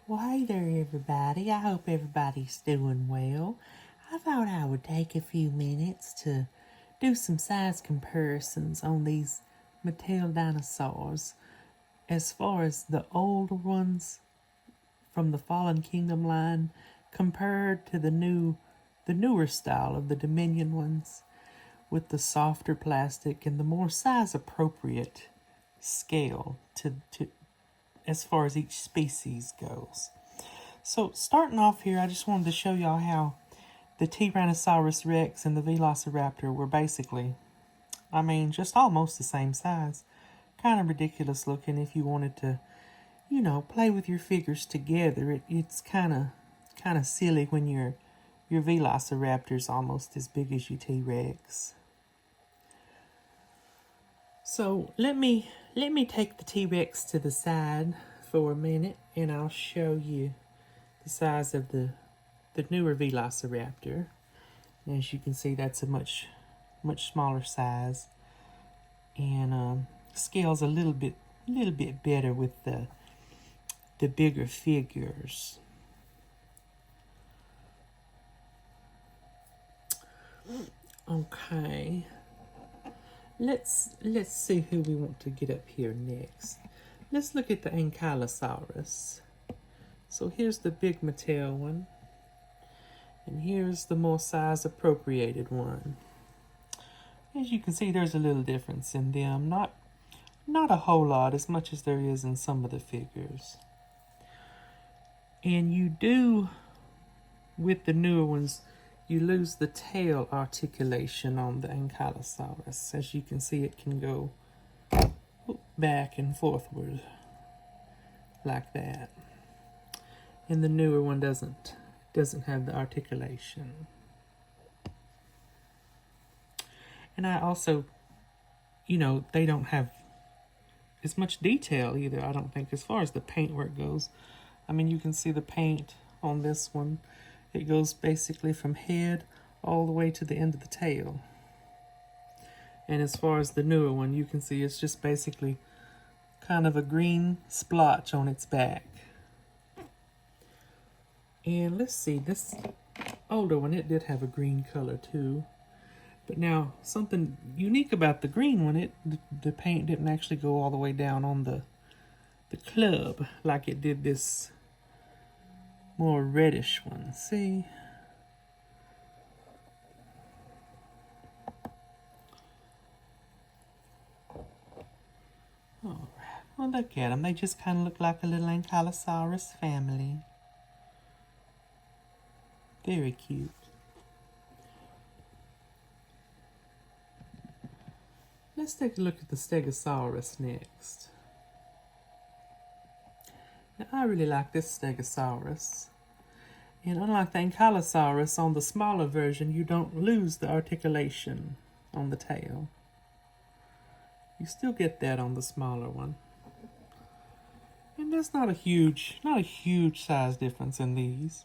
Well, hey there, everybody. I hope everybody's doing well. I thought I would take a few minutes to do some size comparisons on these Mattel dinosaurs as far as the older ones from the Fallen Kingdom line compared to the newer style of the Dominion ones with the softer plastic and the more size appropriate scale to as far as each species goes. So starting off here, I just wanted to show y'all how the Tyrannosaurus Rex and the Velociraptor were basically, just almost the same size. Kind of ridiculous looking if you wanted to, play with your figures together. It's kind of silly when your Velociraptor's almost as big as your T-Rex. So let me take the T-Rex to the side for a minute, and I'll show you the size of the newer Velociraptor. As you can see, that's a much smaller size, and scales a little bit better with the bigger figures. Okay. Let's see who we want to get up here next. Let's look at the Ankylosaurus. So here's the big Mattel one, and here's the more size appropriated one. As you can see, there's a little difference in them. Not a whole lot, as much as there is in some of the figures. And you do, with the newer ones, you lose the tail articulation on the Ankylosaurus. As you can see, it can go back and forthward like that. And the newer one doesn't have the articulation. And I also, they don't have as much detail either, I don't think, as far as the paintwork goes. You can see the paint on this one. It goes basically from head all the way to the end of the tail. And as far as the newer one, you can see it's just basically kind of a green splotch on its back. And let's see, this older one, it did have a green color too. But now, something unique about the green one, the paint didn't actually go all the way down on the club like it did this more reddish one. See? Alright, well, look at them. They just kind of look like a little Ankylosaurus family. Very cute. Let's take a look at the Stegosaurus next. Now, I really like this Stegosaurus. And unlike the Ankylosaurus, on the smaller version, you don't lose the articulation on the tail. You still get that on the smaller one. And there's not a huge size difference in these.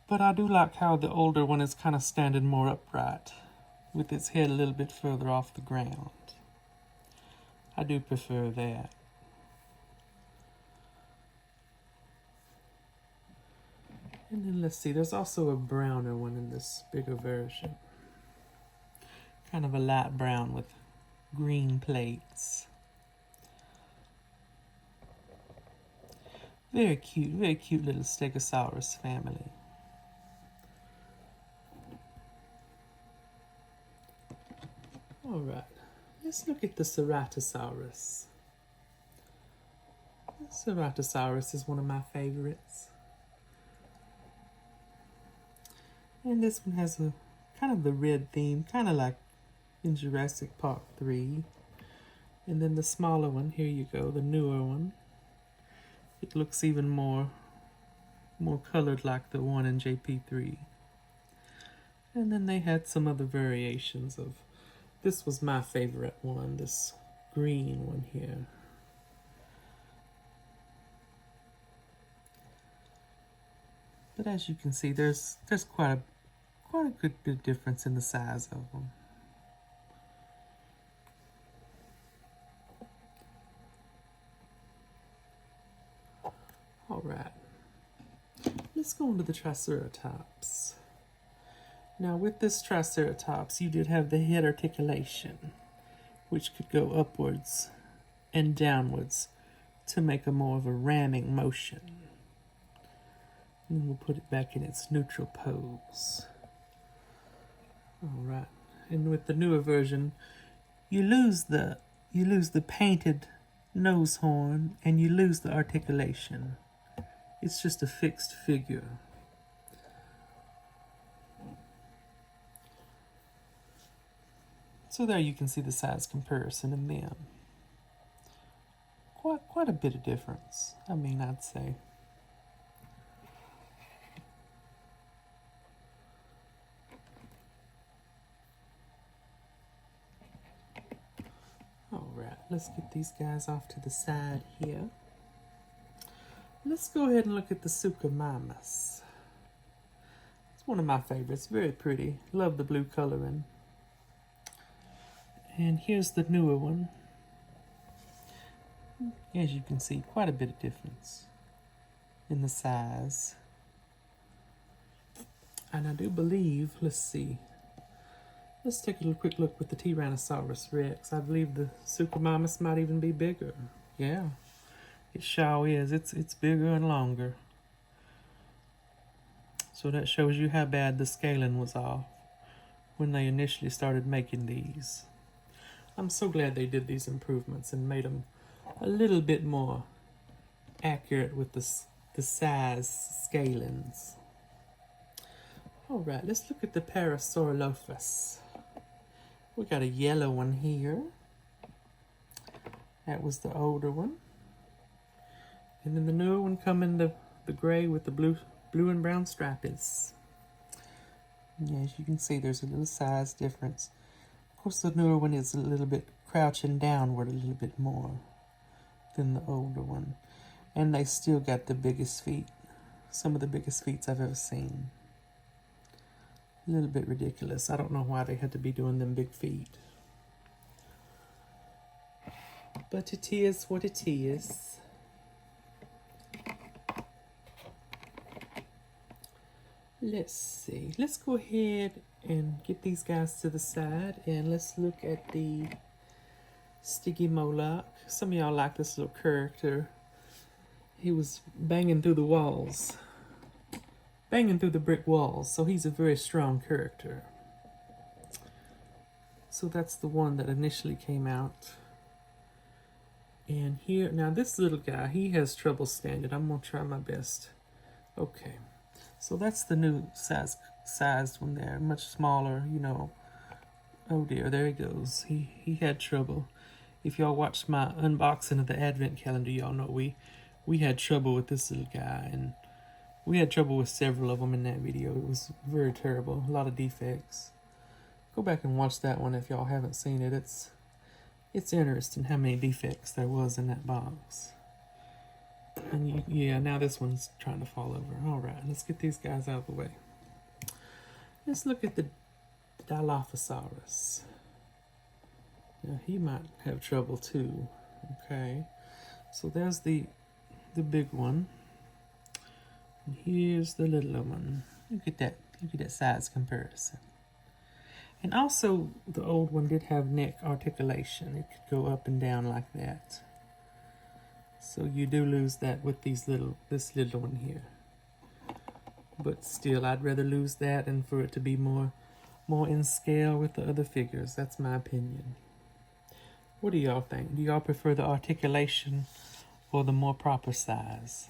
But I do like how the older one is kind of standing more upright, with its head a little bit further off the ground. I do prefer that. And then let's see, there's also a browner one in this bigger version. Kind of a light brown with green plates. Very cute little Stegosaurus family. Alright, let's look at the Ceratosaurus. The Ceratosaurus is one of my favorites. And this one has a kind of the red theme, kind of like in Jurassic Park 3. And then the smaller one, here you go, the newer one. It looks even more colored like the one in JP3. And then they had some other variations of, this was my favorite one, this green one here. But as you can see, there's quite a good bit of difference in the size of them. All right. Let's go into the Triceratops. Now with this Triceratops, you did have the head articulation, which could go upwards and downwards to make a more of a ramming motion. And we'll put it back in its neutral pose. All right. And with the newer version, you lose the painted nose horn and you lose the articulation. It's just a fixed figure. So there you can see the size comparison in them. Quite a bit of difference, I mean, I'd say. All right, let's get these guys off to the side here. Let's go ahead and look at the Suchomimus. It's one of my favorites, very pretty. Love the blue coloring. And here's the newer one. As you can see, quite a bit of difference in the size. And I do believe, let's see. Let's take a quick look with the Tyrannosaurus Rex. I believe the Suchomimus might even be bigger. Yeah, it sure is. It's bigger and longer. So that shows you how bad the scaling was off when they initially started making these. I'm so glad they did these improvements and made them a little bit more accurate with the size scalings. All right, let's look at the Parasaurolophus. We got a yellow one here. That was the older one. And then the newer one come in the gray with the blue and brown stripes. Yeah, as you can see, there's a little size difference. Of course, the newer one is a little bit crouching downward a little bit more than the older one. And they still got the biggest feet. Some of the biggest feet I've ever seen. A little bit ridiculous. I don't know why they had to be doing them big feet. But it is what it is. Let's see. Let's go ahead and get these guys to the side and let's look at the Stygimoloch. Some of y'all like this little character. He was banging through the walls. Banging through the brick walls, so he's a very strong character. So that's the one that initially came out. And here, now this little guy, he has trouble standing. I'm gonna try my best. Okay, so that's the new sized one there, much smaller, you know. Oh dear, there he goes. He had trouble. If y'all watched my unboxing of the advent calendar, y'all know we had trouble with this little guy, and we had trouble with several of them in that video. It was very terrible, a lot of defects. Go back and watch that one if y'all haven't seen it. It's interesting how many defects there was in that box. And yeah, now this one's trying to fall over. All right, let's get these guys out of the way. Let's look at the Dilophosaurus. Now he might have trouble too. Okay, so there's the big one. And here's the little one. Look at that size comparison. And also the old one did have neck articulation. It could go up and down like that. So you do lose that with this little one here. But still, I'd rather lose that and for it to be more in scale with the other figures. That's my opinion. What do y'all think? Do y'all prefer the articulation or the more proper size?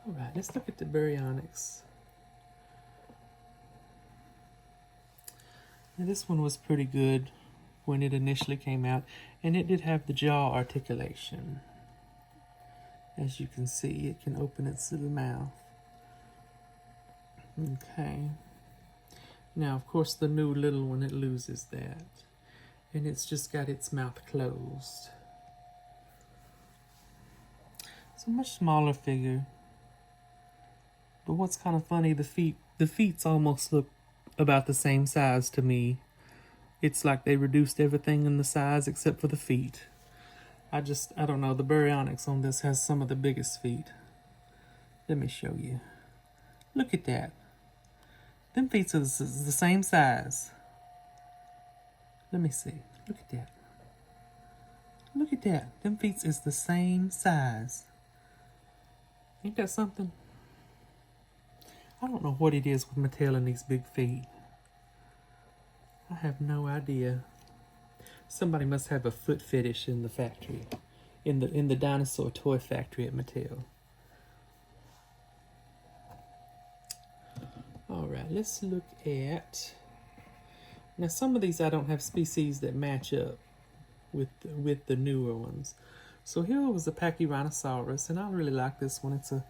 All right, let's look at the Baryonyx. Now this one was pretty good when it initially came out, and it did have the jaw articulation. As you can see, it can open its little mouth. Okay. Now, of course, the new little one, it loses that. And it's just got its mouth closed. It's a much smaller figure. But what's kind of funny, the feet almost look about the same size to me. It's like they reduced everything in the size except for the feet. I don't know, the Baryonyx on this has some of the biggest feet. Let me show you. Look at that. Them feet are the same size. Let me see. Look at that. Look at that. Them feet is the same size. Ain't that something? I don't know what it is with Mattel and these big feet. I have no idea. Somebody must have a foot fetish in the factory. In the dinosaur toy factory at Mattel. Alright, let's look at... Now some of these I don't have species that match up with the newer ones. So here was a Pachyrhinosaurus, and I really like this one. It's a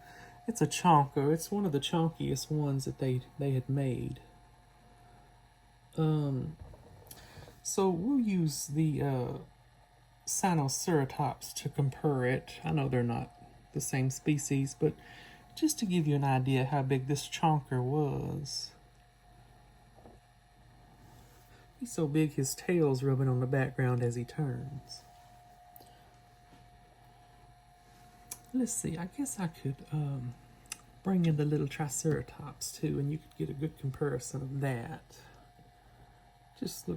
chonker. It's one of the chonkiest ones that they had made. So we'll use the Ceratops to compare it. I know they're not the same species, but just to give you an idea how big this chonker was. He's so big his tail's rubbing on the background as he turns. Let's see, I guess I could bring in the little Triceratops too, and you could get a good comparison of that. Just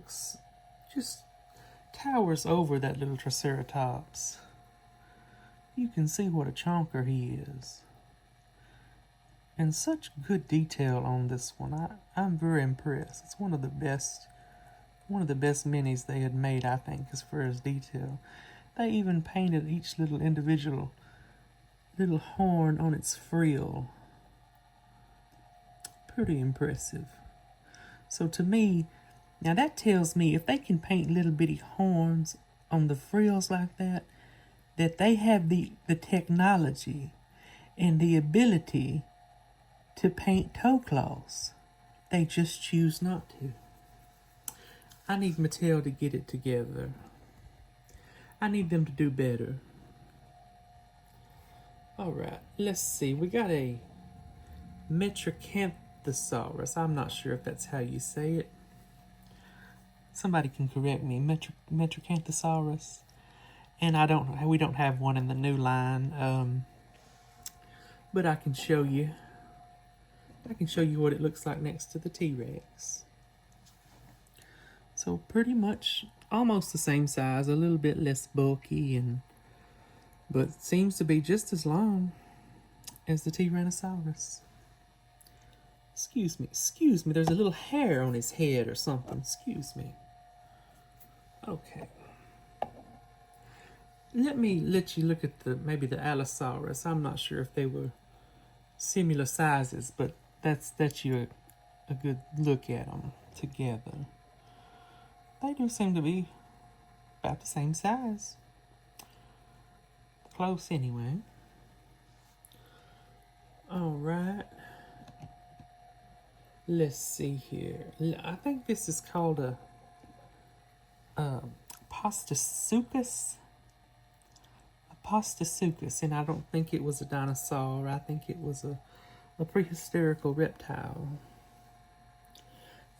towers over that little Triceratops. You can see what a chonker he is. And such good detail on this one. I'm very impressed. It's one of the best minis they had made, I think, as far as detail. They even painted each little individual little horn on its frill. Pretty impressive. So to me, now that tells me if they can paint little bitty horns on the frills like that, that they have the technology and the ability to paint toe claws. They just choose not to. I need Mattel to get it together. I need them to do better. Alright, let's see. We got a Metracanthosaurus. I'm not sure if that's how you say it. Somebody can correct me. Metracanthosaurus. And we don't have one in the new line. But I can show you. I can show you what it looks like next to the T-Rex. So pretty much almost the same size, a little bit less bulky, but seems to be just as long as the Tyrannosaurus. Excuse me, there's a little hair on his head or something. Excuse me. Okay. Let you look at maybe the Allosaurus. I'm not sure if they were similar sizes, but that's you a good look at them together. They do seem to be about the same size. Close anyway. Alright. Let's see here. I think this is called a Pachyrhinosaurus. A Pachyrhinosaurus, and I don't think it was a dinosaur. I think it was a prehistorical reptile.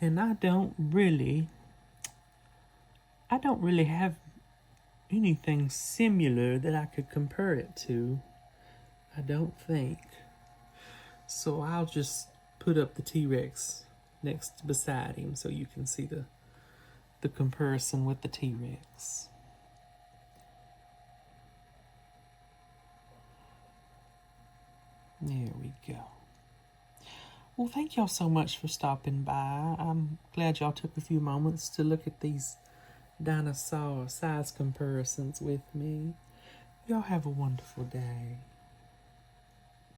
And I don't really have anything similar that I could compare it to. I don't think. So I'll just put up the T-Rex beside him so you can see the comparison with the T-Rex. There we go. Well, thank y'all so much for stopping by. I'm glad y'all took a few moments to look at these dinosaur size comparisons with me. Y'all have a wonderful day.